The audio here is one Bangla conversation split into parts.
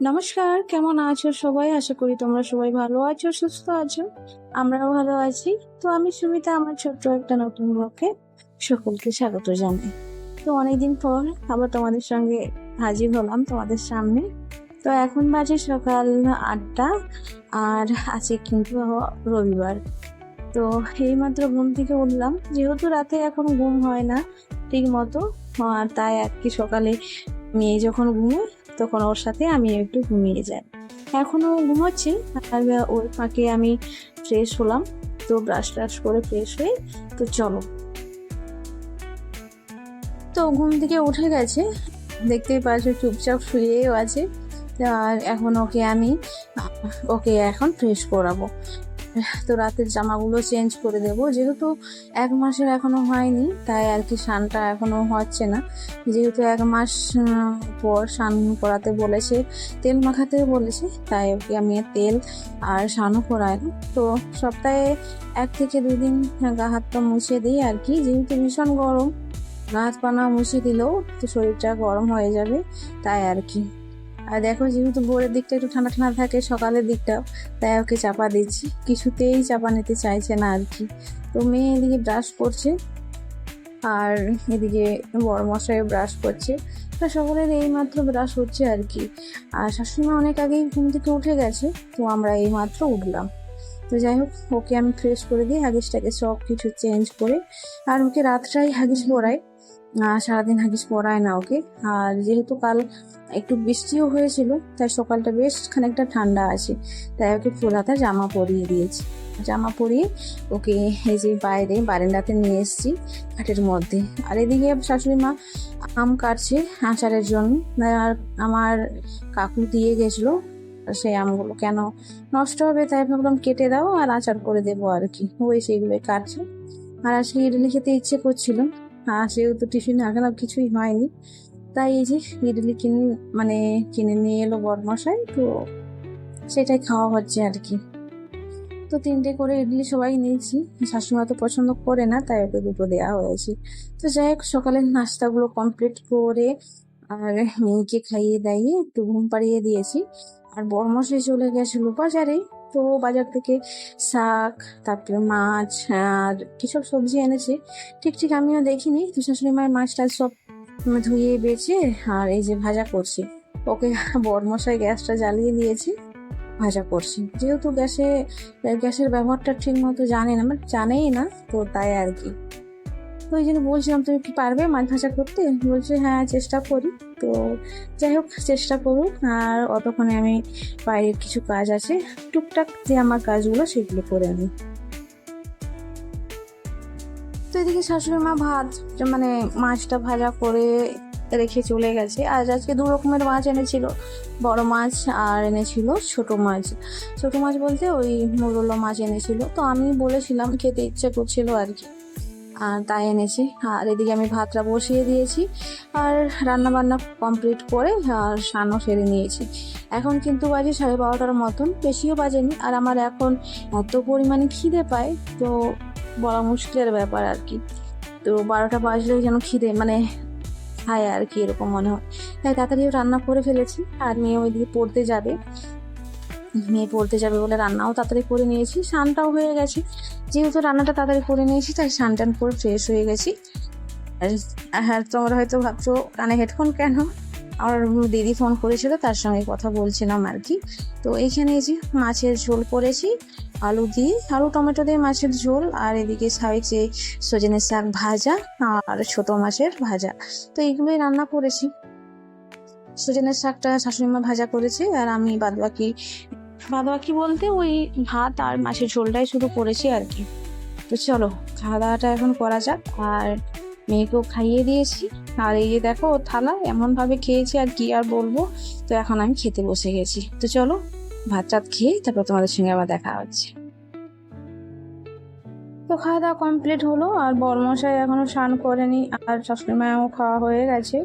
নমস্কার, কেমন আছো সবাই? আশা করি তোমরা সবাই ভালো আছো, সুস্থ আছো। আমরাও ভালো আছি। তো আমি সুমিতা, আমার ছোট্ট একটা নতুন ব্লগে সকলকে স্বাগত জানাই। তো অনেকদিন পর আবার তোমাদের সঙ্গে হাজির হলাম তোমাদের সামনে। তো এখন বাজে সকাল 8টা, আর আছে কিন্তু রবিবার। তো এইমাত্র ঘুম থেকে উঠলাম, যেহেতু রাতে এখন ঘুম হয় না ঠিক মতো, আর তাই আর কি সকালে মেয়ে যখন ঘুমোয় তখন ওর সাথে আমি একটু ঘুমিয়ে যাই। এখনো ঘুমোচ্ছে, আর ওর ফাঁকে আমি ফ্রেশ হলাম। তো ব্রাশ টাশ করে ফ্রেশ হয়ে তো চলো। তো ঘুম থেকে উঠে গেছে, দেখতেই পাচ্ছ চুপচাপ শুয়েও আছে। আর এখন ওকে এখন ফ্রেশ করাবো। তো রাতের জামাগুলো চেঞ্জ করে দেব, যেহেতু 1 মাসের এখনো হয়নি, তাই আর কি স্নানটা এখনো হচ্ছে না। যেহেতু 1 মাস পর স্নান করাতে বলেছে, তেল মাখাতে বলেছে, তাই ওকে আমি তেল আর স্নানও করাই না। তো সপ্তাহে 1 থেকে 2 দিন গা হাত পা মুছে দিই আর কি, যেহেতু ভীষণ গরম। গা হাত পা না মুছে দিলেও তো শরীরটা গরম হয়ে যাবে, তাই আর কি। আর দেখো, যেহেতু ভোরের দিকটা একটু ঠান্ডা ঠান্ডা থাকে, সকালের দিকটাও, তাই ওকে চাপা দিচ্ছি, কিছুতেই চাপা নিতে চাইছে না আর কি। তো মেয়ে এদিকে ব্রাশ করছে, আর এদিকে বড় মশাই ব্রাশ করছে। তা সকলের এই মাত্র ব্রাশ হচ্ছে আর কি। আর শাশুড়ি মা অনেক আগেই ঘুম থেকে উঠে গেছে, তো আমরা এই মাত্র উঠলাম। তো যাই হোক, ওকে আমি ফ্রেশ করে দিই, হাগিসটাকে সব কিছু চেঞ্জ করে। আর ওকে রাতটাই হাগিস পরাই, সারাদিন হাগিস পরায় না ওকে। আর যেহেতু কাল একটু বৃষ্টিও হয়েছিল, তাই সকালটা বেশ খানিকটা ঠান্ডা আছে, তাই ওকে ফুল হাতা জামা পরিয়ে দিয়েছি। জামা পরিয়ে ওকে এই যে বাইরে বারান্দাতে নিয়ে এসেছি খাটের মধ্যে। আর এদিকে শাশুড়ি মা আম কাটছে আচারের জন্য। আর আমার কাকু দিয়ে গেছিলো, সেই আমগুলো কেন নষ্ট হবে, তাই ভাবলাম কেটে দাও আর আচার করে দেবো আর কি। ওই সেইগুলোই কাটছে। আর আজকে ইডলি খেতে ইচ্ছে করছিল, আর সেহেতু টিফিনে এখনো কিছুই হয়নি, তাই এই যে ইডলি কিনে নিয়ে এলো বরমশাই, তো সেটাই খাওয়া হচ্ছে আর কি। তো 3টে করে ইডলি সবাই নিয়েছি, শাশুড়ি মা তো পছন্দ করে না, তাই ওকে 2টো দেওয়া হয়েছে। তো যাই হোক, সকালের নাস্তাগুলো কমপ্লিট করে আর মেয়েকে খাইয়ে দাইয়ে একটু ঘুম পাড়িয়ে দিয়েছি। আর বরমশাই চলে গেছিল বাজারে। তো বাজার থেকে শাক, তারপরে মাছ আর কিসব সবজি এনেছে, ঠিক ঠিক আমিও দেখিনি। তো শাশুড়ি মায়ের মাছটা সব ধুয়ে বেছে আর এই যে ভাজা করছি। ওকে বরমশাই গ্যাসটা জ্বালিয়ে দিয়েছি, ভাজা করছি। যেহেতু গ্যাসের ব্যবহারটা ঠিক মতো জানেই না, তো তাই আর কি। তো ওই জন্য বলছিলাম, তুমি কি পারবে মাছ ভাজা করতে? বলছে হ্যাঁ, চেষ্টা করি। তো যাই হোক, চেষ্টা করুক, আর অতক্ষণে আমি বাইরের কিছু কাজ আছে, টুকটাক যে আমার কাজগুলো সেগুলো করে আনি। তো এদিকে শাশুড়ি মা মাছটা ভাজা করে রেখে চলে গেছে। আর আজকে 2 রকমের মাছ এনেছিল, বড় মাছ আর এনেছিল ছোট মাছ। ছোট মাছ বলতে ওই মোরলা মাছ এনেছিল। তো আমি বলেছিলাম, খেতে ইচ্ছে করছিল আর কি, আর তাই এনেছি। আর এদিকে আমি ভাতটা বসিয়ে দিয়েছি, আর রান্না বান্না কমপ্লিট করে আর স্নানও সেরে নিয়েছি। এখন কিন্তু বাজে 12:30টার মতন, বেশিও বাজেনি। আর আমার এখন এত পরিমাণে খিদে পায়, তো বলা মুশকিলের ব্যাপার আর কি। তো 12টা বাজলেই যেন খিদে খায় আর কি, এরকম মনে হয়। তাই তাড়াতাড়িও রান্না করে ফেলেছি। আর মেয়ে পড়তে যাবে বলে রান্নাও তাড়াতাড়ি করে নিয়েছি, স্নানটাও হয়ে গেছে। যেহেতু রান্নাটা তাড়াতাড়ি করে নিয়েছি, তাই স্নান টান করে ফ্রেশ হয়ে গেছি। আর তোমরা হয়তো ভাবছো কানে হেডফোন কেন? আমার দিদি ফোন করেছিল, তার সঙ্গে কথা বলছিলাম আর কি। তো এইখানে এই যে মাছের ঝোল করেছি, আলু টমেটো দিয়ে মাছের ঝোল। আর এদিকে সাইডে সজনে শাক ভাজা আর ছোট মাছের ভাজা। তো এইগুলোই রান্না করেছি। সজনের শাকটা শাশুড়ি মা ভাজা করেছে, আর আমি বাদ বাকি বলতে ওই ভাত আর মাছের ঝোলটাই শুধু করেছি আর কি। তো চলো, খাওয়া দাওয়াটা এখন করা যাক। আর মেয়েকেও খাইয়ে দিয়েছি। আর এই যে দেখো, ও থালা এমন ভাবে খেয়েছি, আর কি আর বলবো। তো এখন আমি খেতে বসে গেছি। তো চলো, ভাত টাত খেয়ে তারপর তোমাদের সঙ্গে আবার দেখা হচ্ছে। তো খাওয়া দাওয়া কমপ্লিট হলো, আর বরমশাই এখনো স্নান করেনি, আর শাশুড়ি মায়েরও খাওয়া হয়ে গেছে।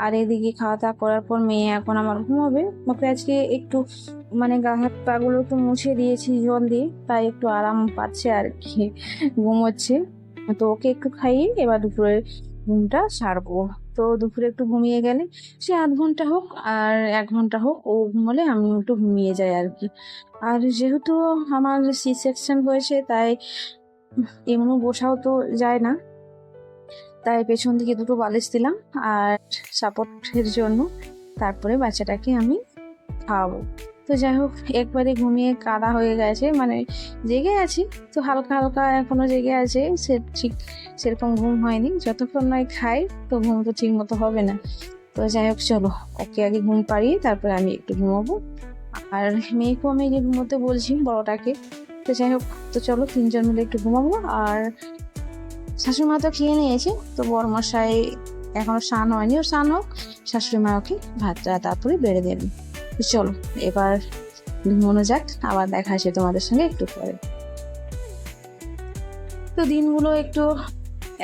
আর এদিকে খাওয়া দাওয়া করার পর মেয়ে এখন আমার ঘুমাবে। ওকে আজকে একটু গা হাত পা গুলো একটু মুছে দিয়েছি জল দিয়ে, তাই একটু আরাম পাচ্ছে আর কি, ঘুমোচ্ছে। তো ওকে একটু খাইয়ে এবার দুপুরে ঘুমটা সারবো। তো দুপুরে একটু ঘুমিয়ে গেলে সে 8 ঘন্টা হোক আর 1 ঘন্টা হোক, ও ঘুমোলে আমি একটু ঘুমিয়ে যাই আর কি। আর যেহেতু আমার সি সেকশন হয়েছে, তাই এমনও বসাও তো যায় না, তাই পেছন দিকে দুটো বালিশ দিলাম আর সাপোর্টের জন্য। তারপরে বাচ্চাটাকে আমি খাওয়াবো। তো যাই হোক, একবারে ঘুমিয়ে কাদা হয়ে গেছে, মানে জেগে আছি তো হালকা হালকা এখনো জেগে আছে, সে ঠিক সেরকম ঘুম হয়নি। যতক্ষণ নয় খাই তো ঘুম তো ঠিক মতো হবে না। তো যাই হোক, চলো ওকে আগে ঘুম পাড়িয়ে তারপরে আমি একটু ঘুমাবো। আর মেয়েকেও আমি যে ঘুমোতে বলছি, বড়টাকে। তো যাই হোক, তো চলো 3জন মিলে একটু ঘুমাবো। আর শাশুড়ি মা তো খেয়ে নিয়েছে, তো বড়মশাই এখনো স্নান হয়নি, ও স্নান হোক, শাশুড়ি মা ওকে ভাতটা তারপরে বেড়ে দেবেন। তো চলো এবার ঘুমানো যাক, আবার দেখা আসে তোমাদের সঙ্গে একটু পরে। তো দিনগুলো একটু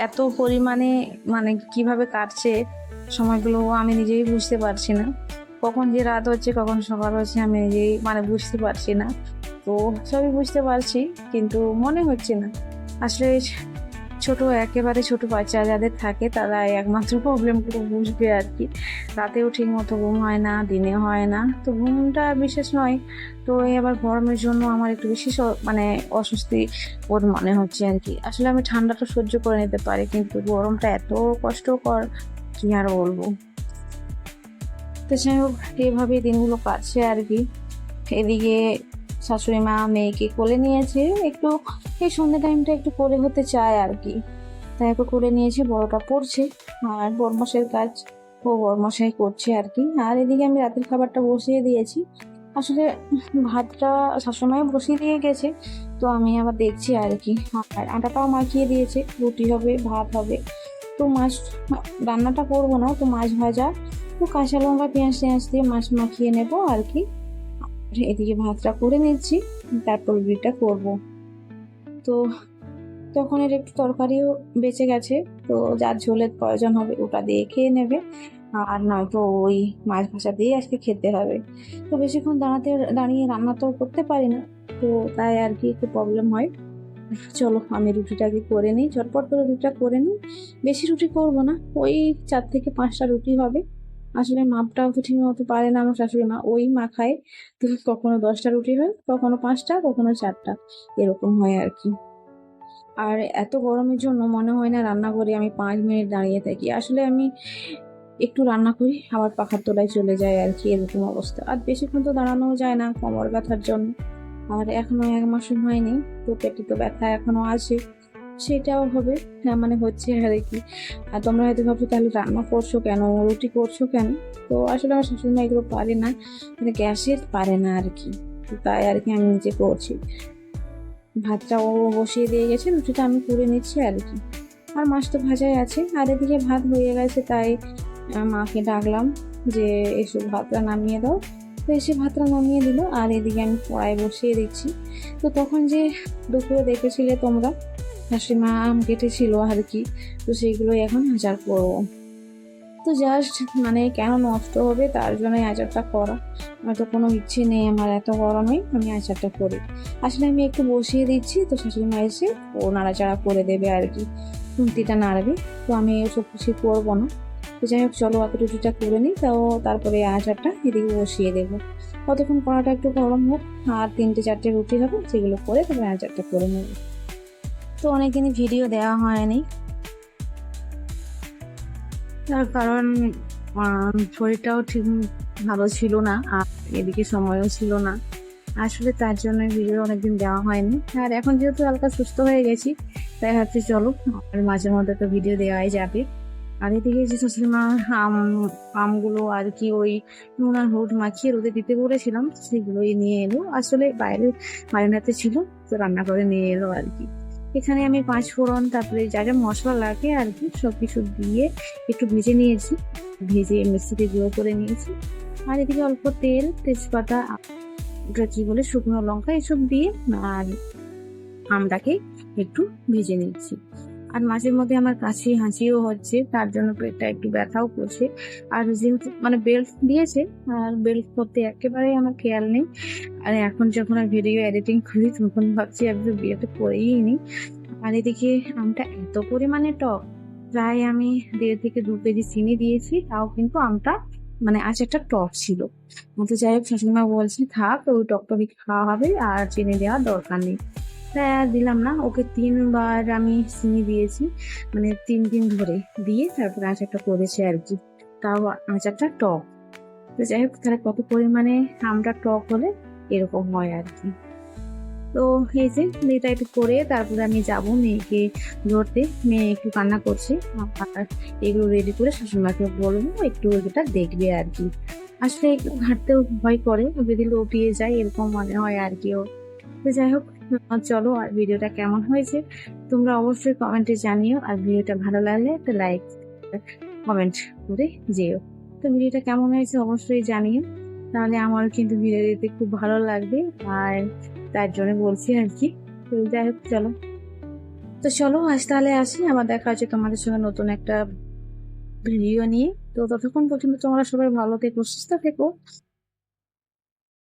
এত পরিমাণে মানে কিভাবে কাটছে সময়গুলো আমি নিজেই বুঝতে পারছি না। কখন যে রাত হচ্ছে কখন সকাল হচ্ছে আমি নিজেই মানে বুঝতে পারছি না। তো সবই বুঝতে পারছি, কিন্তু মনে হচ্ছে না আসলে। একেবারে ছোট বাচ্চা যাদের থাকে তারা একমাত্র প্রবলেমগুলো বুঝবে আর কি। রাতেও ঠিক মতো ঘুম হয় না, দিনে হয় না, তো ঘুমটা বিশেষ নয়। তো এই আবার গরমের জন্য আমার একটু বেশি মানে অস্বস্তি বোধ মনে হচ্ছে আর কি। আসলে আমি ঠান্ডাটা সহ্য করে নিতে পারি, কিন্তু গরমটা এত কষ্টকর, কি আর বলবো। তো যাই হোক, এইভাবেই দিনগুলো কাটছে আর কি। এদিকে শাশুড়ি মা মেয়েকে কোলে নিয়েছে, একটু এই সন্ধ্যে টাইমটা একটু কোলে হতে চায় আর কি, তাই একটু কোলে নিয়েছে। বড়টা পড়ছে আর বড়মশাইয়ের কাজ ও বড়মশাই করছে আর কি। আর এদিকে আমি রাতের খাবারটা বসিয়ে দিয়েছি। আসলে ভাতটা শাশুড়ি বসিয়ে দিয়ে গেছে, তো আমি আবার দেখছি আর কি। আর আটাটাও মাখিয়ে দিয়েছে, রুটি হবে, ভাত হবে। তো মাছ রান্নাটা করবো না, তো মাছ ভাজা, তো কাঁচা লঙ্কা পেঁয়াজ টেঁয়াজ দিয়ে মাছ মাখিয়ে নেবো আর কি। এদিকে ভাতটা করে নিচ্ছি, তারপর রুটিটা করবো। তো তখন এর একটু তরকারিও বেঁচে গেছে, তো যার ঝোলের প্রয়োজন হবে ওটা দিয়ে খেয়ে নেবে, আর নয়তো ওই মাছ ভাজা দিয়ে আজকে খেতে হবে। তো বেশিক্ষণ দাঁড়িয়ে রান্না তো করতে পারি না, তো তাই আর কি একটু প্রবলেম হয়। চলো আমি রুটিটাকে করে নিই, ঝটপট করে রুটিটা করে নিই। বেশি রুটি করবো না, ওই 4 থেকে 5টা রুটি হবে। আসলে মাপটাও তো ঠিক মতো পারে না আমার শাশুড়ি মা, ওই মাখায়। তো কখনো 10টা রুটি হয়, কখনো 5টা, কখনো 4টা, এরকম হয় আর কি। আর এত গরমের জন্য মনে হয় না রান্না করে আমি 5 মিনিট দাঁড়িয়ে থাকি। আসলে আমি একটু রান্না করি আবার পাখার তলায় চলে যায় আর কি, এরকম অবস্থা। আর বেশিক্ষণ তো দাঁড়ানো যায় না কোমর ব্যথার জন্য। আর এখনো 1 মাসও হয়নি, তো পেটে তো ব্যথা এখনো আছে, সেটাও হবে। হ্যাঁ, মানে হচ্ছে আর কি। আর তোমরা হয়তো ভাবছো তাহলে রান্না করছো কেন, রুটি করছো কেন? তো আসলে আমার শাশুড়ি মা এগুলো পারে না, মানে গ্যাসের পারে না আর কি, তাই আর কি আমি নিজে করছি। ভাতটা ও বসিয়ে দিয়ে গেছে, রুটিটা আমি করে নিচ্ছি আর কি। আর মাছ তো ভাজাই আছে, আর এদিকে ভাত হয়ে গেছে, তাই মাকে ডাকলাম যে এসব ভাতটা নামিয়ে দাও। তো এসে ভাতটা নামিয়ে দিল, আর এদিকে আমি কড়াই বসিয়ে দিচ্ছি। তো তখন যে দুপুরে দেখেছিলে তোমরা শাশুড়িমা আম কেটেছিল আর কি, তো সেইগুলোই এখন আচার করবো। তো জাস্ট মানে কেন নষ্ট হবে তার জন্য আচারটা করা। আমার তো কোনো ইচ্ছে নেই, আমার এত গরমে আমি আচারটা করি। আসলে আমি একটু বসিয়ে দিচ্ছি, তো শাশুড়ি মা এসে ও নাড়াচাড়া করে দেবে আর কি, খুন্তিটা নাড়বে। তো আমি এসব কিছু করবো না। তো যাই হোক, চলো আগে রুটিটা করে নিই, তাও তারপরে আচারটা এদিকে বসিয়ে দেবো। কতক্ষণ কড়াটা একটু গরম হোক, আর 3-4টে রুটি হবে, সেগুলো করে তারপরে আচারটা করে নেব। তো অনেকদিনই ভিডিও দেওয়া হয়নি, তার কারণ শরীরটাও ঠিক ভালো ছিল না, আর এদিকে সময়ও ছিল না। আসলে তার জন্য ভিডিও অনেকদিন দেওয়া হয়নি। আর এখন যেহেতু হালকা সুস্থ হয়ে গেছি, তাই ভাবছি চলো আর মাঝে মধ্যে তো ভিডিও দেওয়াই যাবে। আর এদিকে যে শাশুড়িমা আমগুলো আর কি ওই নুন আর হলুদ মাখিয়ে রোদে দিতে বলেছিলাম, সেগুলোই নিয়ে এলো। আসলে বাইরে বারান্দাতে ছিল, তো রান্না করে নিয়ে এলো আর কি। এখানে আমি 5 ফোড়ন, তারপরে যা যা মশলা লাগে আর কি সবকিছু দিয়ে একটু ভেজে নিয়েছি, ভেজে মিক্সিতে গুঁড়ো করে নিয়েছি। আর এদিকে অল্প তেল, তেজপাতা, ওটা কি বলে, শুকনো লঙ্কা, এসব দিয়ে আর আমটাকে একটু ভেজে নিচ্ছি। আর মাঝে মধ্যে আমার কাশি হাঁচিও হচ্ছে, তার জন্য পেটটা একটু ব্যথাও করছে। আর যেহেতু মানে বেল্ট দিয়েছে, আর বেল্ট করতে একেবারে আমার খেয়াল নেই। আর এখন যখন আর ভিডিও এডিটিং করি তখন ভাবছি আমি বিয়েটা করেই নি। আর এদিকে আমটা এত পরিমাণে টক, প্রায় আমি 1.5 থেকে 2 কেজি চিনি দিয়েছি, তাও কিন্তু আমটা মানে আচারটা টক ছিল। তো যাই হোক শাশুড়িমা বলছে থাক, ওই টকটকে খাওয়া হবে আর চিনি দেওয়ার দরকার নেই। তাই আর দিলাম না, ওকে 3 বার আমি চিনি দিয়েছি, মানে 3 দিন ধরে দিয়ে তারপরে আচারটা করেছে আর কি। তাও আচারটা টক। তো যাই হোক, তাহলে কত পরিমাণে আমটা টক হলে এরকম হয় আর কি। তো এই যে এটা একটু করে তারপরে আমি যাব মেয়েকে ধরতে। মেয়ে একটু কান্না করছে, আর এগুলো রেডি করে শাশুড়িমাকে বলবো একটু এটা দেখবে আর কি। আসলে একটু ঘাটতেও ভয় করে, যদি লোটিয়ে যায় এরকম মনে হয় আর কি ওর। তো যাই হোক, চলো, আর ভিডিওটা কেমন হয়েছে তোমরা অবশ্যই কমেন্টে জানিও, আর ভিডিওটা ভালো লাগলে একটা লাইক কমেন্ট করে যেও। তো ভিডিওটা কেমন হয়েছে অবশ্যই জানিও, তাহলে আমারও কিন্তু ভিডিও দিতে খুব ভালো লাগবে, আর তার জন্য বলছি আর কি। তো যাই হোক, চলো আজ তাহলে আসি, আবার দেখা হচ্ছে তোমাদের সঙ্গে নতুন একটা ভিডিও নিয়ে। তো ততক্ষণ পর্যন্ত তোমরা সবাই ভালো থেকো, সুস্থ থেকো।